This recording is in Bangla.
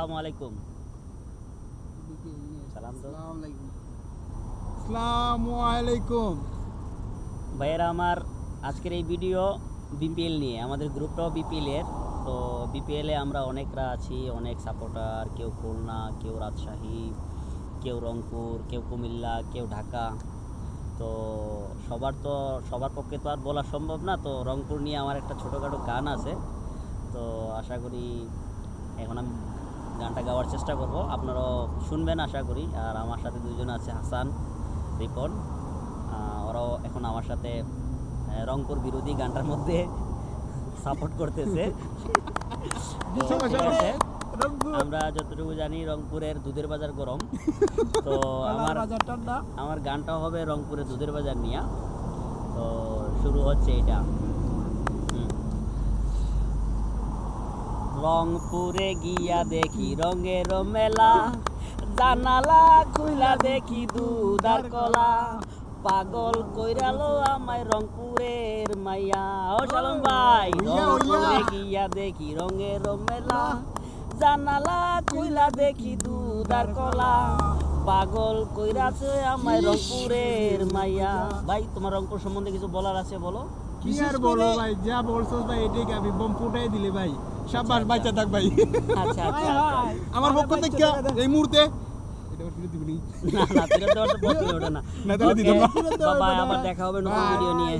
আসসালামু আলাইকুম। সালাম তো। আসসালামু আলাইকুম ভাইয়েরা আমার, আজকের এই ভিডিও বিপিএল নিয়ে। আমাদের গ্রুপটাও বিপিএল এর। তো বিপিএলে আমরা অনেকরা আছি, অনেক সাপোর্টার। কেউ খুলনা, কেউ রাজশাহী, কেউ রংপুর, কেউ কুমিল্লা, কেউ ঢাকা। তো সবার পক্ষে তো আর বলা সম্ভব না। তো রংপুর নিয়ে আমার একটা ছোটোখাটো গান আছে। তো আশা করি এখন আমি গানটা গাওয়ার চেষ্টা করব, আপনারাও শুনবেন আশা করি। আর আমার সাথে দুজন আছে, হাসান, রিপন। ওরাও এখন আমার সাথে রংপুর বিরোধী গানটার মধ্যে সাপোর্ট করতেছে। আমরা যতটুকু জানি রংপুরের দুধের বাজার গরম। তো আমার গানটাও হবে রংপুরের দুধের বাজার নিয়ে। তো শুরু হচ্ছে এটা। রংপুরে গিয়া দেখি রঙের মেলা, জানালা খুইলা দেখি দুধ আর কলা, পাগল কইরালো আমায় রংপুরের মাইয়া। ও শালম ভাই, রংপুরে গিয়া দেখি রঙের মেলা, জানালা খুইলা দেখি দুধ আর কলা, পাগল কইরাছে আমায় রংপুরের মাইয়া। ভাই, তোমার রংপুর সম্বন্ধে কিছু বলার আছে, বলো। কি আর বলো ভাই, যা বলছস ভাই এটাই গাবি বম ফুটাই দিলে ভাই। শাবাশ, বাচ্চা থাক ভাই। আচ্ছা আচ্ছা, আমার পক্ষ থেকে এই মুহূর্তে এটা ফিরে দিবনি। না না, ফিরে দেওয়ার তো প্রশ্নই ওঠে না। না তাহলে দিতাম না। বাবা, আবার দেখা হবে নতুন ভিডিও নিয়ে।